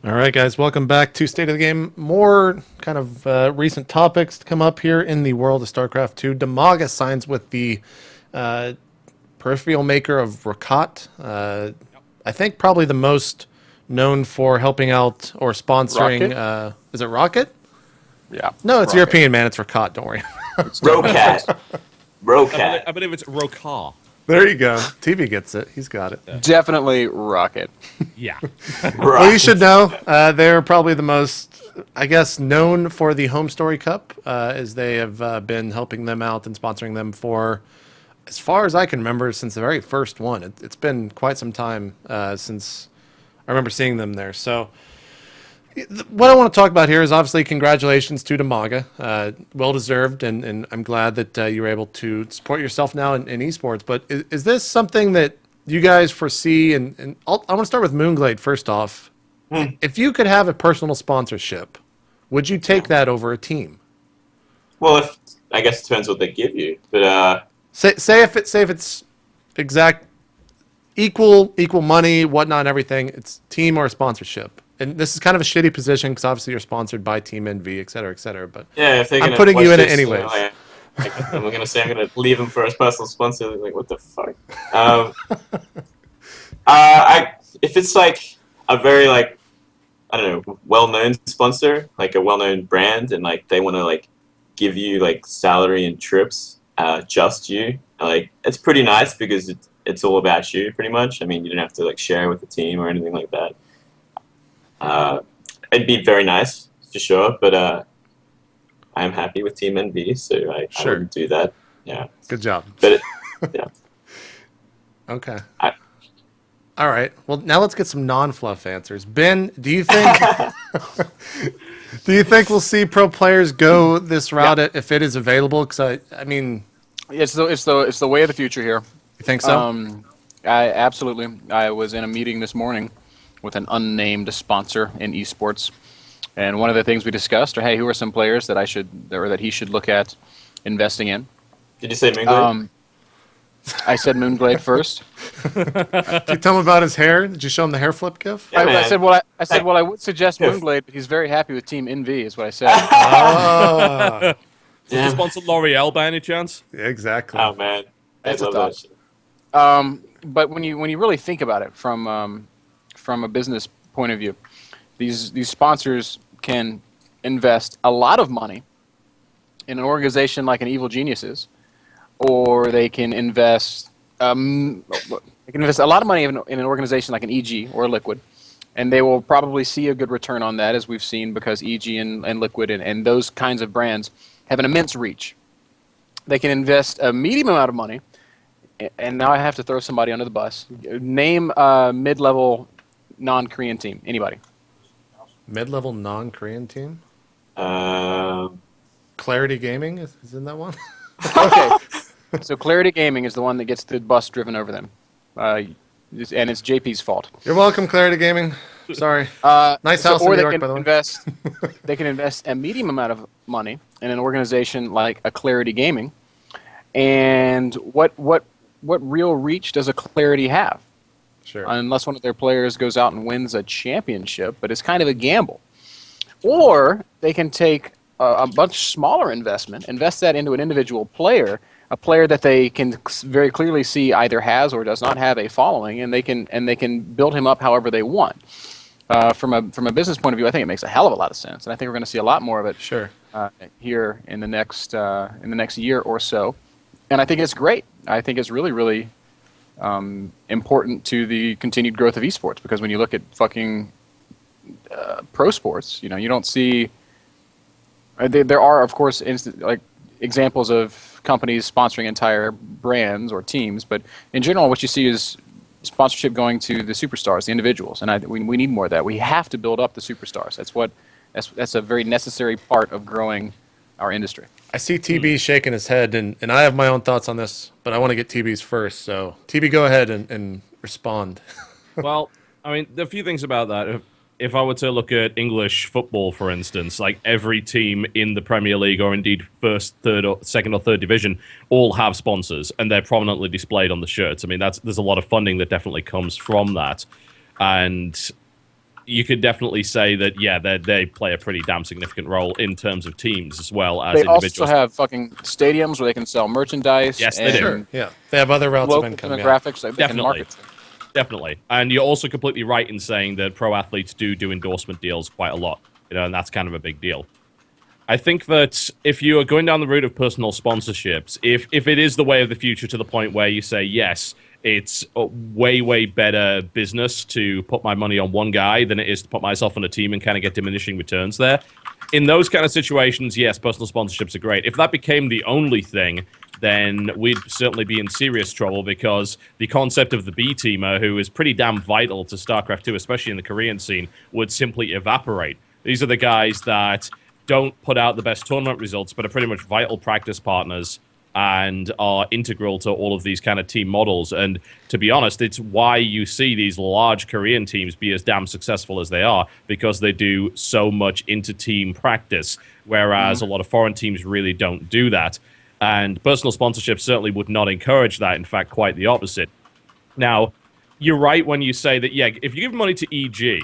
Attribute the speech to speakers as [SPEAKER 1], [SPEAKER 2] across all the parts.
[SPEAKER 1] All right, guys, welcome back to State of the Game. More kind of recent topics to come up here in the world of StarCraft 2. Demaga signs with the peripheral maker of Rakat. I think probably the most known for helping out or sponsoring. Is it Rocket?
[SPEAKER 2] Yeah.
[SPEAKER 1] No, it's Rocket. European, man. It's Rakat. Don't worry.
[SPEAKER 3] Rokat. Rokat.
[SPEAKER 4] I believe it's Rokar.
[SPEAKER 1] There you go. TV gets it. He's got it.
[SPEAKER 2] Yeah. Definitely Rocket.
[SPEAKER 4] Yeah.
[SPEAKER 1] Well, you should know they're probably the most, I guess, known for the HomeStory Cup, as they have been helping them out and sponsoring them for, as far as I can remember, since the very first one. It's been quite some time since I remember seeing them there. So what I want to talk about here is obviously congratulations to Demaga. Well-deserved, and I'm glad that you were able to support yourself now in esports. But is this something that you guys foresee? And I want to start with mOOnGLaDeau first off. If you could have a personal sponsorship, would you take that over a team?
[SPEAKER 3] Well, I guess it depends what they give you. But
[SPEAKER 1] say if it's exact equal money, whatnot, everything. It's team or sponsorship. And this is kind of a shitty position because obviously you're sponsored by Team NV, et cetera, et cetera. But
[SPEAKER 3] yeah, if
[SPEAKER 1] I'm putting you in it anyways.
[SPEAKER 3] I'm going to say I'm going to leave him for a personal sponsor. Like, what the fuck? If it's like a very I don't know, well-known sponsor, like a well-known brand, and like they want to like give you like salary and trips, just you, like it's pretty nice because it's all about you pretty much. I mean, you don't have to like share with the team or anything like that. It'd be very nice for sure, but I'm happy with Team NV, so I wouldn't do that. Yeah.
[SPEAKER 1] Good job.
[SPEAKER 3] But yeah.
[SPEAKER 1] Okay. All right. Well, now let's get some non-fluff answers. Ben, do you think we'll see pro players go this route if it is available? Because I mean,
[SPEAKER 2] it's the way of the future here.
[SPEAKER 1] You think so?
[SPEAKER 2] Absolutely. I was in a meeting this morning with an unnamed sponsor in esports, and one of the things we discussed are, hey, who are some players that he should look at investing in?
[SPEAKER 3] Did you say mOOnGLaDeau?
[SPEAKER 2] I said mOOnGLaDeau first.
[SPEAKER 1] Did you tell him about his hair? Did you show him the hair flip gif?
[SPEAKER 3] Yeah,
[SPEAKER 2] I said, I would suggest mOOnGLaDeau, but he's very happy with Team NV, is what I said.
[SPEAKER 1] Oh.
[SPEAKER 4] Does he sponsor L'Oreal by any chance?
[SPEAKER 1] Yeah, exactly.
[SPEAKER 3] Oh man,
[SPEAKER 2] That's
[SPEAKER 3] I
[SPEAKER 2] a
[SPEAKER 3] love
[SPEAKER 2] thought.
[SPEAKER 3] that shit.
[SPEAKER 2] But when you really think about it from a business point of view, these sponsors can invest a lot of money in an organization like an Evil Geniuses, or they can invest a lot of money in an organization like an EG or a Liquid, and they will probably see a good return on that, as we've seen, because EG and Liquid and those kinds of brands have an immense reach. They can invest a medium amount of money, and now I have to throw somebody under the bus. Name a mid-level non-Korean team. Anybody?
[SPEAKER 1] Mid-level non-Korean team?
[SPEAKER 3] Um,
[SPEAKER 1] Clarity Gaming is in that one?
[SPEAKER 2] Okay. So Clarity Gaming is the one that gets the bus driven over them. And it's JP's fault.
[SPEAKER 1] You're welcome, Clarity Gaming. Sorry. Nice house in New York, by the way.
[SPEAKER 2] They can invest a medium amount of money in an organization like a Clarity Gaming. And what real reach does a Clarity have?
[SPEAKER 1] Sure.
[SPEAKER 2] Unless one of their players goes out and wins a championship, but it's kind of a gamble. Or they can take a much smaller invest that into an individual player, a player that they can very clearly see either has or does not have a following, and they can build him up however they want. From a business point of view, I think it makes a hell of a lot of sense, and I think we're going to see a lot more of it.
[SPEAKER 1] Sure.
[SPEAKER 2] Here in the next year or so, and I think it's great. I think it's really, really important to the continued growth of esports, because when you look at fucking pro sports, you don't see. There are, of course, examples of companies sponsoring entire brands or teams, but in general, what you see is sponsorship going to the superstars, the individuals, and we need more of that. We have to build up the superstars. That's a very necessary part of growing our industry.
[SPEAKER 1] I see TB shaking his head, and I have my own thoughts on this, but I want to get TB's first. So, TB, go ahead and respond.
[SPEAKER 4] Well, I mean, there are a few things about that. If I were to look at English football, for instance, like every team in the Premier League, or indeed second or third division, all have sponsors, and they're prominently displayed on the shirts. I mean, there's a lot of funding that definitely comes from that. And you could definitely say that, yeah, they play a pretty damn significant role in terms of teams as well as
[SPEAKER 2] They also
[SPEAKER 4] individuals.
[SPEAKER 2] have fucking stadiums where they can sell merchandise.
[SPEAKER 4] Yes, they do.
[SPEAKER 2] and
[SPEAKER 1] Yeah, they have other routes of
[SPEAKER 2] local
[SPEAKER 1] income. Yeah.
[SPEAKER 2] demographics that they can
[SPEAKER 4] Definitely.
[SPEAKER 2] market to.
[SPEAKER 4] Definitely. And you're also completely right in saying that pro athletes do endorsement deals quite a lot, and that's kind of a big deal. I think that if you are going down the route of personal sponsorships, if it is the way of the future to the point where you say, yes, it's a way, way better business to put my money on one guy than it is to put myself on a team and kind of get diminishing returns there. In those kind of situations, yes, personal sponsorships are great. If that became the only thing, then we'd certainly be in serious trouble because the concept of the B-teamer, who is pretty damn vital to StarCraft 2, especially in the Korean scene, would simply evaporate. These are the guys that don't put out the best tournament results, but are pretty much vital practice partners and are integral to all of these kind of team models. And to be honest, it's why you see these large Korean teams be as damn successful as they are, because they do so much inter-team practice, whereas a lot of foreign teams really don't do that. And personal sponsorship certainly would not encourage that. In fact, quite the opposite. Now, you're right when you say that, yeah, if you give money to EG,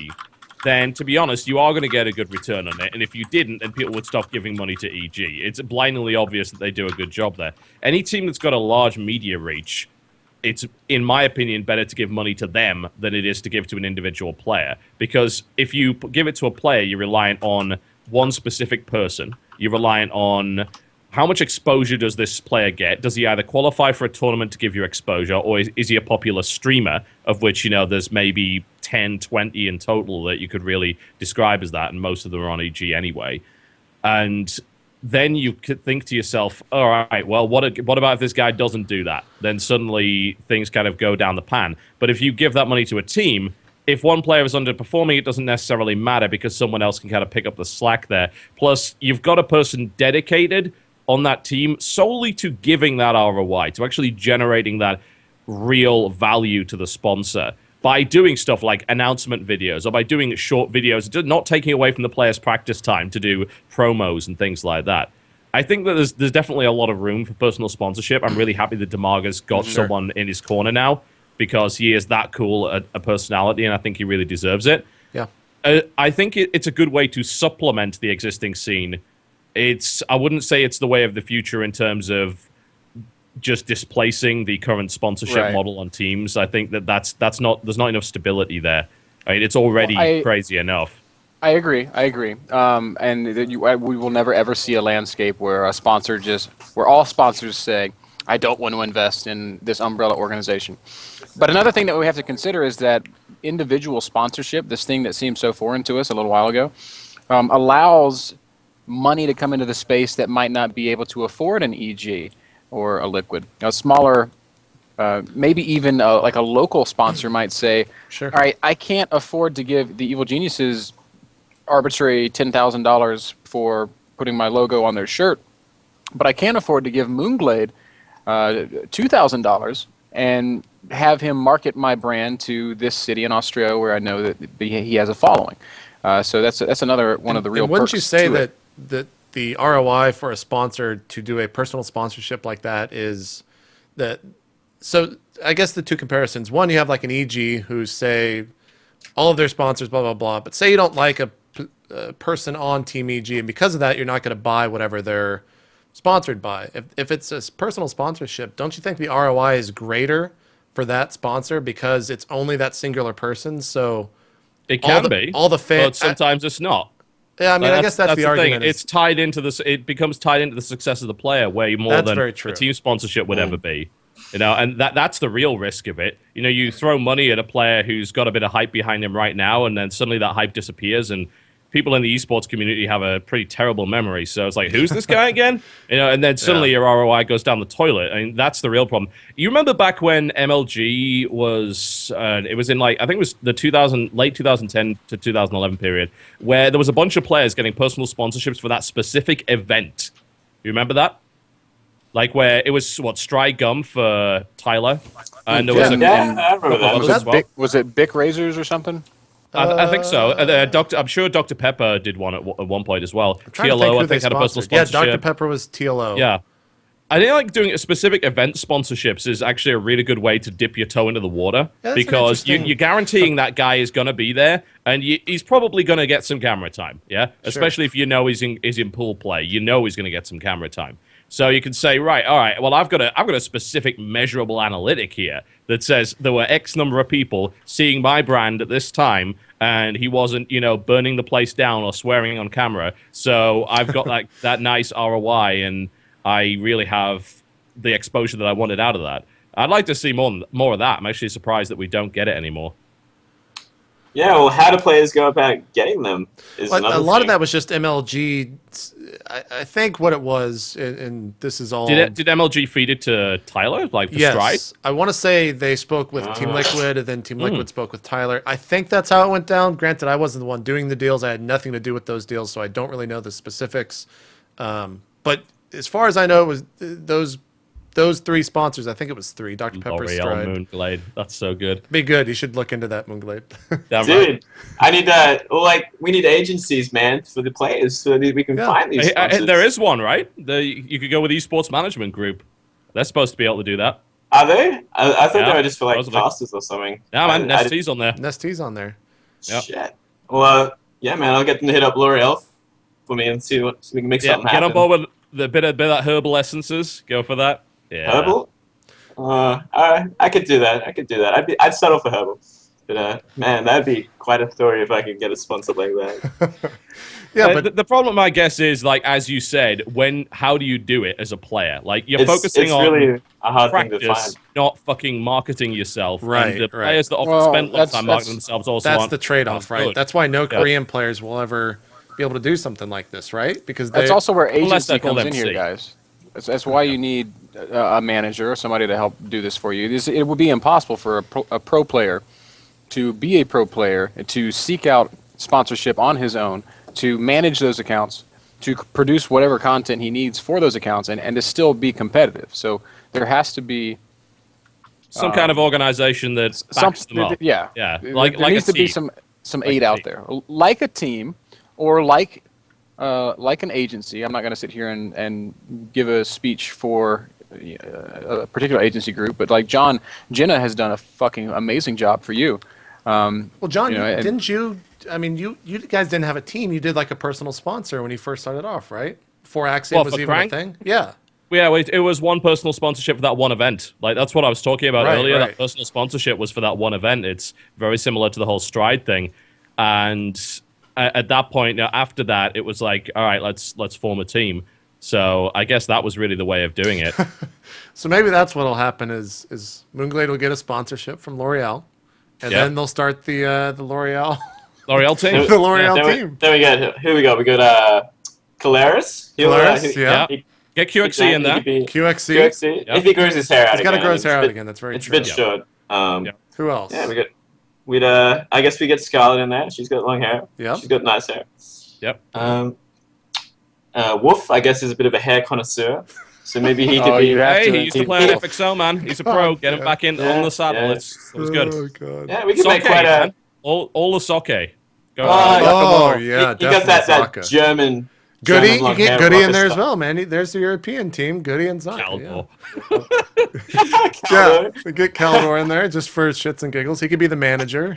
[SPEAKER 4] then, to be honest, you are going to get a good return on it. And if you didn't, then people would stop giving money to EG. It's blindingly obvious that they do a good job there. Any team that's got a large media reach, it's, in my opinion, better to give money to them than it is to give to an individual player. Because if you give it to a player, you're reliant on one specific person. You're reliant on how much exposure does this player get? Does he either qualify for a tournament to give you exposure, or is he a popular streamer, of which, there's maybe 10, 20 in total that you could really describe as that, and most of them are on EG anyway. And then you could think to yourself, all right, well, what about if this guy doesn't do that? Then suddenly things kind of go down the pan. But if you give that money to a team, if one player is underperforming, it doesn't necessarily matter because someone else can kind of pick up the slack there. Plus, you've got a person dedicated on that team solely to giving that ROI, to actually generating that real value to the sponsor by doing stuff like announcement videos or by doing short videos, not taking away from the player's practice time to do promos and things like that. I think that there's definitely a lot of room for personal sponsorship. I'm really happy that Demarga's got someone in his corner now because he is that cool a personality, and I think he really deserves it.
[SPEAKER 1] Yeah.
[SPEAKER 4] I think it's a good way to supplement the existing scene. I wouldn't say it's the way of the future in terms of just displacing the current sponsorship model on teams. I think there's not enough stability there. I mean, it's already crazy enough.
[SPEAKER 2] I agree. And we will never ever see a landscape where where all sponsors say, I don't want to invest in this umbrella organization. But another thing that we have to consider is that individual sponsorship, this thing that seemed so foreign to us a little while ago, allows money to come into the space that might not be able to afford an EG or a Liquid. A smaller, maybe even like a local sponsor might say, all right, I can't afford to give the Evil Geniuses arbitrary $10,000 for putting my logo on their shirt, but I can afford to give MoonGLaDeau $2,000 and have him market my brand to this city in Australia where I know that he has a following. So that's another one of the real perks.
[SPEAKER 1] Wouldn't you say that the ROI for a sponsor to do a personal sponsorship like that is that? So I guess the two comparisons. One, you have like an EG who say all of their sponsors, blah, blah, blah. But say you don't like a person on Team EG, and because of that, you're not going to buy whatever they're sponsored by. If it's a personal sponsorship, don't you think the ROI is greater for that sponsor because it's only that singular person? So
[SPEAKER 4] it can be
[SPEAKER 1] all the fans,
[SPEAKER 4] but sometimes it's not.
[SPEAKER 1] Yeah, I mean, I guess that's the argument.
[SPEAKER 4] Thing. It's tied into this. It becomes tied into the success of the player way more than a team sponsorship would ever be. And that's the real risk of it. You throw money at a player who's got a bit of hype behind him right now, and then suddenly that hype disappears, and people in the esports community have a pretty terrible memory. So it's like, who's this guy again? And then suddenly your ROI goes down the toilet. I mean, that's the real problem. You remember back when MLG was, it was in I think it was the late 2010 to 2011 period, where there was a bunch of players getting personal sponsorships for that specific event. You remember that? Like where it was, Stry Gum for Tyler? And there was
[SPEAKER 3] I remember that.
[SPEAKER 2] Was it Bic Razors or something?
[SPEAKER 4] I think so. I'm sure Dr. Pepper did one at one point as well. TLO, I think, had a personal sponsorship.
[SPEAKER 1] Yeah, Dr. Pepper was TLO.
[SPEAKER 4] Yeah. I think like doing specific event sponsorships is actually a really good way to dip your toe into the water
[SPEAKER 1] that's
[SPEAKER 4] because
[SPEAKER 1] interesting-
[SPEAKER 4] you're guaranteeing that guy is going to be there and he's probably going to get some camera time. Yeah, especially if you know he's in pool play, you know he's going to get some camera time. So you can say, right, all right, well I've got a specific measurable analytic here that says there were X number of people seeing my brand at this time, and he wasn't, burning the place down or swearing on camera. So I've got like that nice ROI and I really have the exposure that I wanted out of that. I'd like to see more of that. I'm actually surprised that we don't get it anymore.
[SPEAKER 3] Yeah, well, how do players go about getting them?
[SPEAKER 1] A lot of that was just MLG. I think what it was, and this is all.
[SPEAKER 4] Did MLG feed it to Tyler, like for Stride?
[SPEAKER 1] Yes, I want to say they spoke with Team Liquid, and then Team Liquid spoke with Tyler. I think that's how it went down. Granted, I wasn't the one doing the deals. I had nothing to do with those deals, so I don't really know the specifics. But as far as I know, it was those three sponsors. I think it was three. Dr. Pepper,
[SPEAKER 4] L'Oreal,
[SPEAKER 1] Stride.
[SPEAKER 4] mOOnGLaDeau. That's so good.
[SPEAKER 1] Be good. You should look into that, mOOnGLaDeau.
[SPEAKER 4] Damn
[SPEAKER 3] Dude,
[SPEAKER 4] right.
[SPEAKER 3] I need that. We need agencies, man, for the players so that we can find these sponsors.
[SPEAKER 4] There is one, right? You could go with Esports Management Group. They're supposed to be able to do that.
[SPEAKER 3] Are they? I thought they were just for like
[SPEAKER 4] supposedly.
[SPEAKER 3] casters or something.
[SPEAKER 4] Yeah, man, Nest's on there.
[SPEAKER 1] Nest's on there.
[SPEAKER 4] Yep.
[SPEAKER 3] Shit. Well, yeah, man, I'll get them to hit up L'Oreal for me and see what so we can make something happen.
[SPEAKER 4] Get on board with the bit of that herbal essences. Go for that. Yeah.
[SPEAKER 3] Herbal? I could do that. I'd settle for herbal. But man, that'd be quite a story if I could get a sponsor like that.
[SPEAKER 1] Yeah, but
[SPEAKER 4] the problem, I guess, is like as you said, how do you do it as a player? Like you're focusing
[SPEAKER 3] it's
[SPEAKER 4] on
[SPEAKER 3] really a hard thing to
[SPEAKER 4] practice,
[SPEAKER 3] find.
[SPEAKER 4] not fucking marketing yourself.
[SPEAKER 1] Right,
[SPEAKER 4] And the
[SPEAKER 1] right.
[SPEAKER 4] players that often
[SPEAKER 2] Well,
[SPEAKER 4] spend a lot of time
[SPEAKER 2] that's-
[SPEAKER 4] marketing themselves also
[SPEAKER 1] that's
[SPEAKER 4] aren't-
[SPEAKER 1] the trade-off,
[SPEAKER 4] aren't
[SPEAKER 1] right?
[SPEAKER 4] good.
[SPEAKER 1] That's why no
[SPEAKER 4] Yeah.
[SPEAKER 1] Korean players will ever be able to do something like this, right? Because
[SPEAKER 2] That's also where
[SPEAKER 4] Unless
[SPEAKER 2] agency
[SPEAKER 4] they're called
[SPEAKER 2] comes in here,
[SPEAKER 4] MC.
[SPEAKER 2] guys. That's why you need a manager or somebody to help do this for you. It would be impossible for a pro player to be a pro player and to seek out sponsorship on his own, to manage those accounts, to produce whatever content he needs for those accounts, and to still be competitive. So there has to be
[SPEAKER 4] some kind of organization that backs them up.
[SPEAKER 2] Yeah,
[SPEAKER 4] Yeah.
[SPEAKER 2] There
[SPEAKER 4] Like
[SPEAKER 2] needs
[SPEAKER 4] a
[SPEAKER 2] to be
[SPEAKER 4] team.
[SPEAKER 2] some aid out there, like a team, or like an agency. I'm not going to sit here and give a speech for a particular agency group, but like Jenna has done a fucking amazing job for you.
[SPEAKER 1] Well, John,
[SPEAKER 2] and-
[SPEAKER 1] you guys didn't have a team. You did like a personal sponsor when you first started off, right? Before Axiom
[SPEAKER 4] What,
[SPEAKER 1] was
[SPEAKER 4] for
[SPEAKER 1] even
[SPEAKER 4] Crank?
[SPEAKER 1] a thing. Yeah.
[SPEAKER 4] Yeah, wait, it was one personal sponsorship for that one event. Like that's what I was talking about
[SPEAKER 1] Right,
[SPEAKER 4] earlier.
[SPEAKER 1] right.
[SPEAKER 4] That personal sponsorship was for that one event. It's very similar to the whole Stride thing. And at that point, after that, it was like, all right, let's form a team. So I guess that was really the way of doing it.
[SPEAKER 1] So maybe that's what'll happen is mOOnGLaDeau will get a sponsorship from L'Oreal, and
[SPEAKER 4] Yeah.
[SPEAKER 1] then they'll start the L'Oreal
[SPEAKER 4] L'Oreal team.
[SPEAKER 1] the L'Oreal
[SPEAKER 3] Then
[SPEAKER 1] team.
[SPEAKER 3] we got who we got? We got Caleris.
[SPEAKER 1] Caleris, yeah.
[SPEAKER 4] Get QXC in there.
[SPEAKER 1] QXC.
[SPEAKER 3] QXC.
[SPEAKER 4] Yeah.
[SPEAKER 3] If he grows his hair out
[SPEAKER 1] He's got to
[SPEAKER 3] again.
[SPEAKER 1] grow his hair out
[SPEAKER 3] It's
[SPEAKER 1] again. That's very
[SPEAKER 3] It's a
[SPEAKER 1] true.
[SPEAKER 3] bit short.
[SPEAKER 4] Yeah.
[SPEAKER 1] Who else?
[SPEAKER 3] Yeah, I guess we get Scarlett in there. She's got long hair.
[SPEAKER 1] Yep.
[SPEAKER 3] She's got nice hair.
[SPEAKER 4] Yep.
[SPEAKER 3] Wolf, I guess, is a bit of a hair connoisseur. So maybe he could
[SPEAKER 2] Oh,
[SPEAKER 3] be.
[SPEAKER 2] you have
[SPEAKER 4] Hey,
[SPEAKER 2] to
[SPEAKER 4] he used to
[SPEAKER 2] keep-
[SPEAKER 4] play on FXO, man. He's a pro. Get him
[SPEAKER 1] yeah.
[SPEAKER 4] back in
[SPEAKER 3] Yeah,
[SPEAKER 4] on the saddle.
[SPEAKER 3] yeah.
[SPEAKER 4] It was good.
[SPEAKER 1] Oh god.
[SPEAKER 3] Yeah, we could make
[SPEAKER 4] Soke,
[SPEAKER 3] quite a.
[SPEAKER 4] man. All the soke. Go
[SPEAKER 3] Oh,
[SPEAKER 4] on.
[SPEAKER 1] Oh
[SPEAKER 3] He
[SPEAKER 1] yeah,
[SPEAKER 3] got that
[SPEAKER 1] definitely Zaka.
[SPEAKER 3] German.
[SPEAKER 1] Goody,
[SPEAKER 3] German
[SPEAKER 1] you
[SPEAKER 3] long
[SPEAKER 1] get
[SPEAKER 3] hair
[SPEAKER 1] Goody in
[SPEAKER 3] rocker
[SPEAKER 1] there as
[SPEAKER 3] style.
[SPEAKER 1] well, man. There's the European team, Goody and Zaka.
[SPEAKER 4] Caldor.
[SPEAKER 1] Yeah.
[SPEAKER 3] Cowboy.
[SPEAKER 1] We get Caldor in there just for shits and giggles. He could be the manager.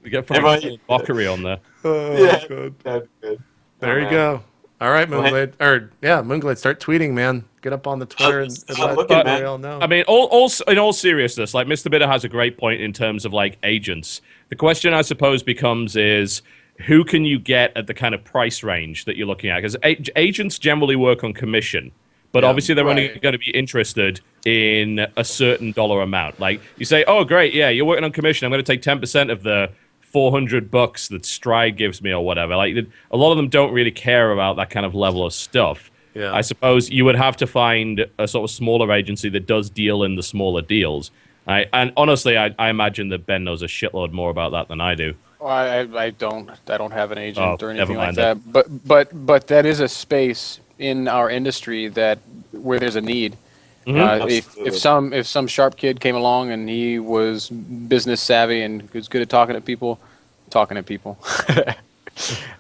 [SPEAKER 4] We get
[SPEAKER 3] Everyone-
[SPEAKER 4] fucking Mockery on there.
[SPEAKER 1] Oh,
[SPEAKER 3] Yeah.
[SPEAKER 1] God.
[SPEAKER 3] That'd be good.
[SPEAKER 1] There
[SPEAKER 3] Oh,
[SPEAKER 1] you
[SPEAKER 3] man.
[SPEAKER 1] go. All right,
[SPEAKER 3] Well,
[SPEAKER 1] mOOnGLaDeau. mOOnGLaDeau, start tweeting, man. Get up on the Twitter and
[SPEAKER 3] I'm
[SPEAKER 1] let
[SPEAKER 3] looking, man.
[SPEAKER 1] L'Oreal know.
[SPEAKER 4] I mean, in all seriousness, like MrBitter has a great point in terms of like agents. The question I suppose becomes is who can you get at the kind of price range that you're looking at? Because agents generally work on commission, but
[SPEAKER 1] Yeah,
[SPEAKER 4] obviously they're only
[SPEAKER 2] right.
[SPEAKER 4] going to be interested in a certain dollar amount. Like you say, oh great, yeah, you're working on commission. I'm going to take 10% of the $400 that Stride gives me or whatever. Like a lot of them don't really care about that kind of level of stuff.
[SPEAKER 1] Yeah.
[SPEAKER 4] I suppose you would have to find a sort of smaller agency that does deal in the smaller deals. And honestly, I imagine that Ben knows a shitload more about that than I do.
[SPEAKER 2] Well, I don't have an agent
[SPEAKER 4] Oh,
[SPEAKER 2] or
[SPEAKER 4] never
[SPEAKER 2] anything like
[SPEAKER 4] mind
[SPEAKER 2] that. But that is a space in our industry where there's a need.
[SPEAKER 3] Absolutely.
[SPEAKER 2] If some sharp kid came along and he was business savvy and was good at talking to people,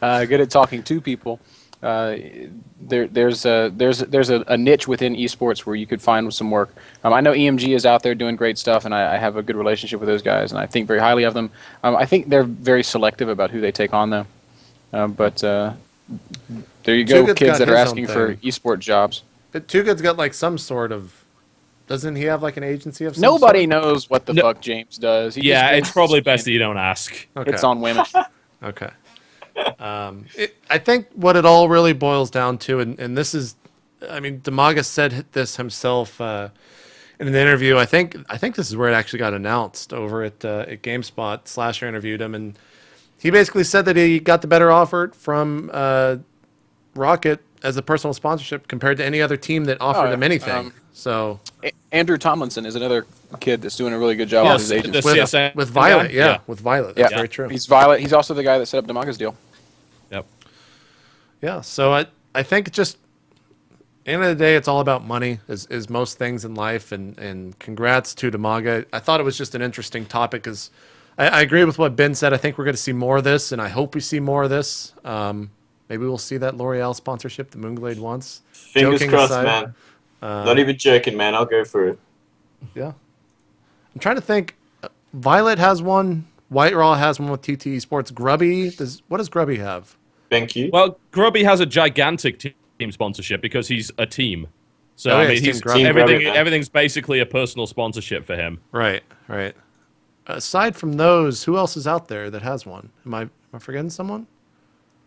[SPEAKER 2] good at talking to people, there's a niche within esports where you could find some work. I know EMG is out there doing great stuff, and I have a good relationship with those guys, and I think very highly of them. I think they're very selective about who they take on, though. But there you go,
[SPEAKER 1] Too Good's
[SPEAKER 2] kids
[SPEAKER 1] got
[SPEAKER 2] that are
[SPEAKER 1] his
[SPEAKER 2] asking
[SPEAKER 1] own
[SPEAKER 2] for
[SPEAKER 1] thing.
[SPEAKER 2] esport jobs.
[SPEAKER 1] Too Good's got like some sort of. Doesn't he have like an agency of some
[SPEAKER 2] Nobody
[SPEAKER 1] sort?
[SPEAKER 2] knows what the fuck James does. He
[SPEAKER 4] Yeah,
[SPEAKER 2] just
[SPEAKER 4] it's probably best that you don't ask.
[SPEAKER 1] Okay.
[SPEAKER 2] It's on women.
[SPEAKER 1] Okay. I think what it all really boils down to, and this is, I mean, Demaga said this himself in an interview. I think this is where it actually got announced over at GameSpot. Slasher interviewed him, and he basically said that he got the better offer from Rocket as a personal sponsorship compared to any other team that offered him anything. So
[SPEAKER 2] Andrew Tomlinson is another kid that's doing a really good job with his agents.
[SPEAKER 4] the CSN
[SPEAKER 1] with Violet,
[SPEAKER 4] guy?
[SPEAKER 1] yeah, with Violet, that's very true.
[SPEAKER 2] He's Violet. He's also the guy that set up Demaga's deal.
[SPEAKER 4] Yep.
[SPEAKER 1] Yeah, so I think just end of the day, it's all about money, is most things in life. And congrats to Demaga. I thought it was just an interesting topic because I agree with what Ben said. I think we're going to see more of this, and I hope we see more of this. Maybe we'll see that L'Oreal sponsorship that MoonGLaDeau wants.
[SPEAKER 3] Fingers
[SPEAKER 1] Joking
[SPEAKER 3] crossed,
[SPEAKER 1] aside,
[SPEAKER 3] man. Not even joking, man. I'll go for it.
[SPEAKER 1] Yeah. I'm trying to think. Violet has one. White Raw has one with TTE Sports. Grubby, what does Grubby have?
[SPEAKER 3] Thank you.
[SPEAKER 4] Well, Grubby has a gigantic team sponsorship because he's a team. So
[SPEAKER 1] Oh, yeah,
[SPEAKER 4] I mean,
[SPEAKER 1] it's Team
[SPEAKER 4] he's
[SPEAKER 1] Grubby.
[SPEAKER 4] everything.
[SPEAKER 3] man.
[SPEAKER 4] Everything's basically a personal sponsorship for him.
[SPEAKER 1] Right. Aside from those, who else is out there that has one? Am I forgetting someone?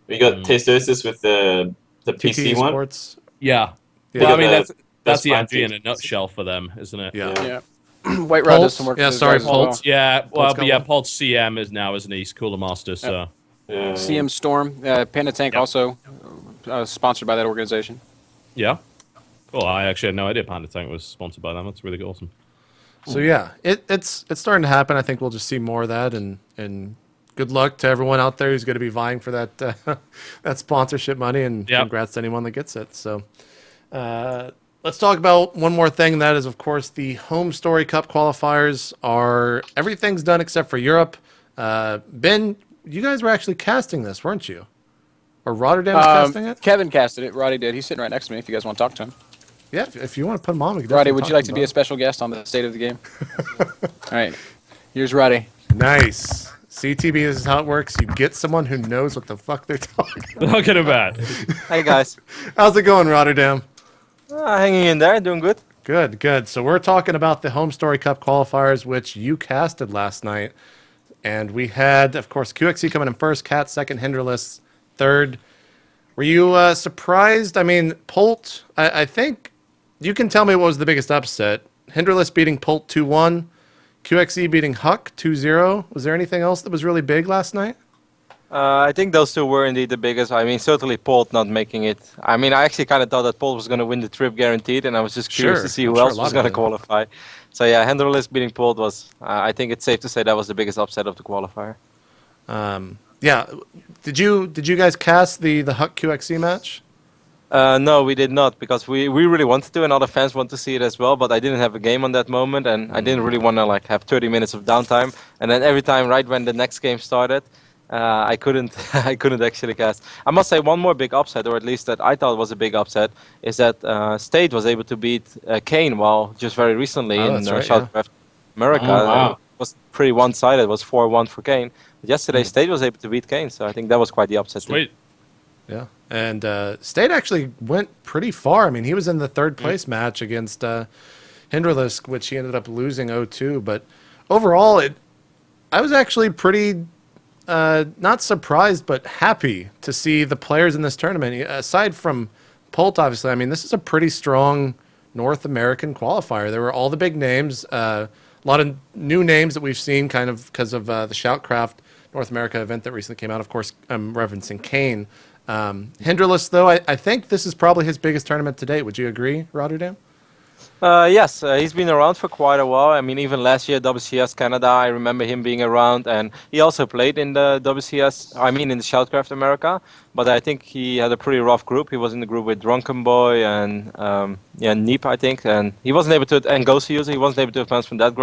[SPEAKER 3] We got Testosis with the PC
[SPEAKER 1] TTE
[SPEAKER 3] one.
[SPEAKER 1] Sports.
[SPEAKER 4] Yeah.
[SPEAKER 1] Yeah.
[SPEAKER 4] Well, I mean, that's
[SPEAKER 3] That's
[SPEAKER 4] the
[SPEAKER 3] fine,
[SPEAKER 4] MG in
[SPEAKER 3] too.
[SPEAKER 4] a nutshell for them, isn't it?
[SPEAKER 1] Yeah.
[SPEAKER 2] Yeah. White Rod does some work.
[SPEAKER 1] Yeah,
[SPEAKER 2] with those
[SPEAKER 1] sorry,
[SPEAKER 2] guys as well.
[SPEAKER 1] Pulse.
[SPEAKER 4] Yeah, well,
[SPEAKER 1] Polt's
[SPEAKER 4] but
[SPEAKER 1] got
[SPEAKER 4] yeah,
[SPEAKER 1] one.
[SPEAKER 4] Pulse CM is now, isn't he? He's Cooler Master, so.
[SPEAKER 3] Yeah.
[SPEAKER 2] CM Storm, Panda Tank
[SPEAKER 4] Yep.
[SPEAKER 2] also sponsored by that organization.
[SPEAKER 4] Yeah. Cool. I actually had no idea Panda Tank was sponsored by them. That's really awesome.
[SPEAKER 1] So yeah, it's starting to happen. I think we'll just see more of that, and good luck to everyone out there who's going to be vying for that that sponsorship money, and
[SPEAKER 4] Yep.
[SPEAKER 1] congrats to anyone that gets it. So let's talk about one more thing. That is, of course, the HomeStory Cup qualifiers. Everything's done except for Europe. Ben, you guys were actually casting this, weren't you? Or Rotterdam was casting it?
[SPEAKER 2] Kevin casted it. Roddy did. He's sitting right next to me if you guys want to talk to him.
[SPEAKER 1] Yeah, if you want to put him on, we can
[SPEAKER 2] Roddy,
[SPEAKER 1] definitely
[SPEAKER 2] would
[SPEAKER 1] talk
[SPEAKER 2] you like to
[SPEAKER 1] him
[SPEAKER 2] be a
[SPEAKER 1] about
[SPEAKER 2] special guest on the state of the game? All right. Here's Roddy.
[SPEAKER 1] it. Nice. CTB, this is how it works. You get someone who knows what the fuck they're talking about.
[SPEAKER 4] Look at him at.
[SPEAKER 5] Hey guys,
[SPEAKER 1] How's it going, Rotterdam?
[SPEAKER 5] hanging in there, doing good.
[SPEAKER 1] Good. So we're talking about the HomeStory Cup qualifiers, which you casted last night. And we had, of course, QXC coming in first, Cat second, Hinderless third. Were you surprised? I mean, Polt, I think you can tell me what was the biggest upset. Hinderless beating Polt 2-1, QXC beating Huck 2-0. Was there anything else that was really big last night?
[SPEAKER 5] I think those two were indeed the biggest. I mean, certainly Polt not making it. I mean, I actually kind of thought that Polt was going to win the trip guaranteed, and I was just curious
[SPEAKER 1] Sure,
[SPEAKER 5] to see
[SPEAKER 1] I'm
[SPEAKER 5] who
[SPEAKER 1] sure a
[SPEAKER 5] else
[SPEAKER 1] lot
[SPEAKER 5] was
[SPEAKER 1] of
[SPEAKER 5] going to
[SPEAKER 1] them.
[SPEAKER 5] qualify. So yeah, Hinderless beating Polt was, I think it's safe to say that was the biggest upset of the qualifier.
[SPEAKER 1] Yeah. Did you guys cast the Huck QXC match?
[SPEAKER 5] No, we did not, because we really wanted to, and other fans want to see it as well, but I didn't have a game on that moment, and I didn't really want to like have 30 minutes of downtime. And then every time, right when the next game started, I couldn't actually cast. I must say one more big upset, or at least that I thought was a big upset, is that State was able to beat Kane, well, just very recently in
[SPEAKER 1] that's right,
[SPEAKER 5] Shoutouts America.
[SPEAKER 3] Oh, wow.
[SPEAKER 5] It was pretty one-sided. It was 4-1 for Kane. But yesterday, State was able to beat Kane, so I think that was quite the upset.
[SPEAKER 4] Sweet.
[SPEAKER 1] Yeah, and State actually went pretty far. I mean, he was in the third place match against Hinderless, which he ended up losing 0-2. But overall, I was actually pretty not surprised, but happy to see the players in this tournament. Aside from Polt, obviously, I mean, this is a pretty strong North American qualifier. There were all the big names, a lot of new names that we've seen kind of because of the Shoutcraft North America event that recently came out. Of course, I'm referencing Kane. Hinderless, though, I think this is probably his biggest tournament to date. Would you agree, Rotterdam?
[SPEAKER 5] Yes, he's been around for quite a while. I mean, even last year, WCS Canada, I remember him being around, and he also played in the WCS, I mean, in the Shoutcraft America, but I think he had a pretty rough group. He was in the group with Drunken Boy and Neep, I think, and he wasn't able to, and Ghost User, he wasn't able to advance from that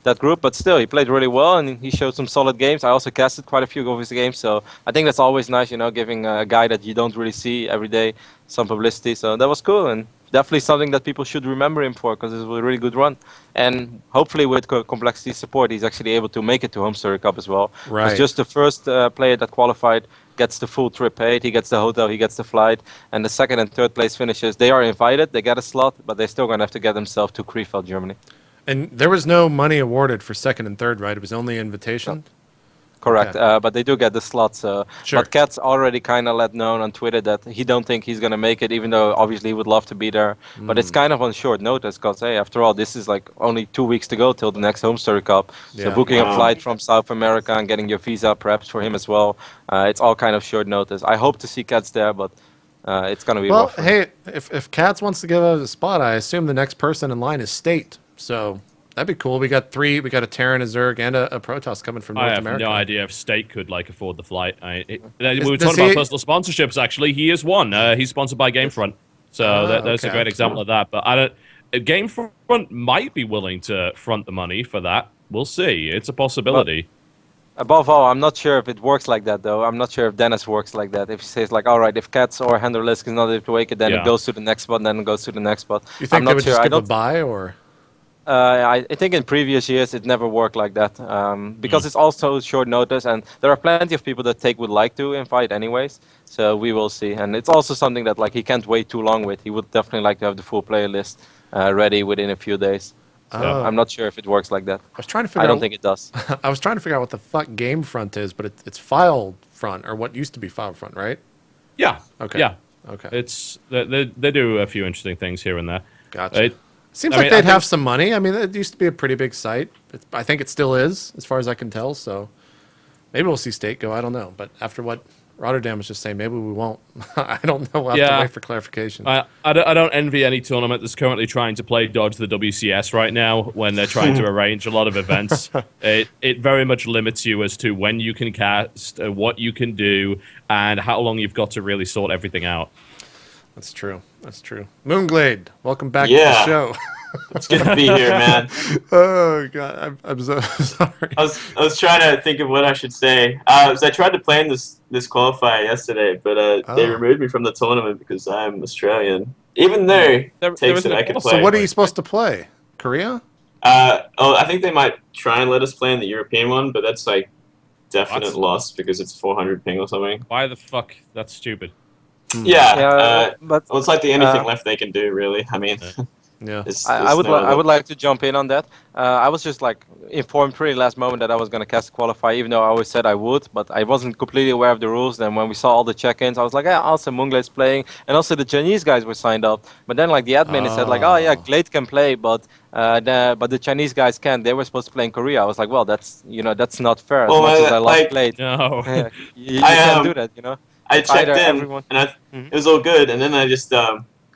[SPEAKER 5] that group, but still, he played really well and he showed some solid games. I also casted quite a few of his games, so I think that's always nice, giving a guy that you don't really see every day some publicity. So that was cool, and definitely something that people should remember him for, because it was a really good run. And hopefully with Complexity support, he's actually able to make it to HomeStory Cup as well.
[SPEAKER 1] Right.
[SPEAKER 5] It's just the first player that qualified gets the full trip paid, he gets the hotel, he gets the flight, and the second and third place finishers, they are invited, they get a slot, but they're still going to have to get themselves to Krefeld, Germany.
[SPEAKER 1] And there was no money awarded for second and third, right? It was only invitation?
[SPEAKER 5] Correct,
[SPEAKER 1] Okay.
[SPEAKER 5] but they do get the slots.
[SPEAKER 1] Sure.
[SPEAKER 5] But Kat's already kind of let known on Twitter that he don't think he's going to make it, even though obviously he would love to be there. But it's kind of on short notice, because, hey, after all, this is like only 2 weeks to go till the next HomeStory Cup. So
[SPEAKER 1] Yeah.
[SPEAKER 5] booking a flight from South America and getting your visa perhaps for him as well, it's all kind of short notice. I hope to see Kat's there, but it's going to be
[SPEAKER 1] Well,
[SPEAKER 5] rough.
[SPEAKER 1] hey, if Katz wants to give us a spot, I assume the next person in line is State. So that'd be cool. We got three. We got a Terran, a Zerg, and a Protoss coming from North
[SPEAKER 4] I have
[SPEAKER 1] America.
[SPEAKER 4] no idea if State could afford the flight. We were
[SPEAKER 1] does
[SPEAKER 4] talking about
[SPEAKER 1] he-
[SPEAKER 4] personal sponsorships. Actually, he is one. He's sponsored by Gamefront, so that's a
[SPEAKER 1] okay.
[SPEAKER 4] great example of that. But I don't. Gamefront might be willing to front the money for that. We'll see. It's a possibility.
[SPEAKER 5] Above all, I'm not sure if it works like that, though. I'm not sure if Dennis works like that. If he says, like, all right, if Katz or Henderlisk is not able to make it, then
[SPEAKER 4] Yeah.
[SPEAKER 5] it goes to the next spot, then it goes to the next spot.
[SPEAKER 1] You
[SPEAKER 5] I'm
[SPEAKER 1] think they
[SPEAKER 5] not
[SPEAKER 1] would
[SPEAKER 5] sure.
[SPEAKER 1] just
[SPEAKER 5] I
[SPEAKER 1] give a
[SPEAKER 5] don't.
[SPEAKER 1] buy, or
[SPEAKER 5] I think in previous years it never worked like that, because it's also short notice, and there are plenty of people that Take would like to invite anyways. So we will see, and it's also something that like he can't wait too long with. He would definitely like to have the full player list ready within a few days. So
[SPEAKER 1] Oh.
[SPEAKER 5] I'm not sure if it works like that.
[SPEAKER 1] I was trying to figure.
[SPEAKER 5] I don't
[SPEAKER 1] out,
[SPEAKER 5] think it does.
[SPEAKER 1] I was trying to figure out what the fuck Gamefront is, but it's File Front, or what used to be File Front, right?
[SPEAKER 4] Yeah.
[SPEAKER 1] Okay.
[SPEAKER 4] Yeah.
[SPEAKER 1] Okay.
[SPEAKER 4] It's they do a few interesting things here and there.
[SPEAKER 1] Gotcha. Seems
[SPEAKER 4] I
[SPEAKER 1] like
[SPEAKER 4] mean, I
[SPEAKER 1] they'd
[SPEAKER 4] think-
[SPEAKER 1] have some money. I mean, it used to be a pretty big site. I think it still is, as far as I can tell. So maybe we'll see State go. I don't know. But after what Rotterdam was just saying, maybe we won't. I don't know. We'll have to
[SPEAKER 4] Yeah.
[SPEAKER 1] wait for clarification.
[SPEAKER 4] I don't envy any tournament that's currently trying to play dodge the WCS right now when they're trying to arrange a lot of events. It very much limits you as to when you can cast, what you can do, and how long you've got to really sort everything out.
[SPEAKER 1] That's true. That's true. MoonGLaDeau, welcome back
[SPEAKER 3] Yeah.
[SPEAKER 1] to the show.
[SPEAKER 3] It's good to be here, man.
[SPEAKER 1] Oh god, I'm so sorry.
[SPEAKER 3] I was trying to think of what I should say. So I tried to plan this qualifier yesterday, but they
[SPEAKER 1] Oh.
[SPEAKER 3] removed me from the tournament because I'm Australian. Even though
[SPEAKER 4] There
[SPEAKER 3] takes
[SPEAKER 4] isn't
[SPEAKER 3] that
[SPEAKER 4] a
[SPEAKER 3] I could
[SPEAKER 4] qualifier.
[SPEAKER 3] play.
[SPEAKER 1] So what are you supposed to play? Korea?
[SPEAKER 3] I think they might try and let us play in the European one, but that's like definite
[SPEAKER 4] What?
[SPEAKER 3] loss because it's 400 ping or something.
[SPEAKER 4] Why the fuck? That's stupid.
[SPEAKER 3] Yeah.
[SPEAKER 5] but
[SPEAKER 3] Well, it's like the only thing left they can do, really. I mean,
[SPEAKER 1] Yeah.
[SPEAKER 5] I would like to jump in on that. I was just like informed pretty last moment that I was going to cast qualify, even though I always said I would, but I wasn't completely aware of the rules. Then when we saw all the check-ins, I was like, yeah, also mOOnGLaDeau's playing, and also the Chinese guys were signed up. But then like the admin said like, oh yeah, GLaDeau can play, but the Chinese guys can't. They were supposed to play in Korea. I was like, well, that's that's not fair. As
[SPEAKER 3] Well,
[SPEAKER 5] much as I love
[SPEAKER 3] like-
[SPEAKER 5] GLaDeau,
[SPEAKER 4] No.
[SPEAKER 5] you
[SPEAKER 3] I,
[SPEAKER 5] can't do
[SPEAKER 3] um,
[SPEAKER 5] that,
[SPEAKER 3] I
[SPEAKER 5] It's
[SPEAKER 3] checked
[SPEAKER 5] either
[SPEAKER 3] in,
[SPEAKER 5] everyone-
[SPEAKER 3] and
[SPEAKER 5] Mhm.
[SPEAKER 3] it was all good. And then I just,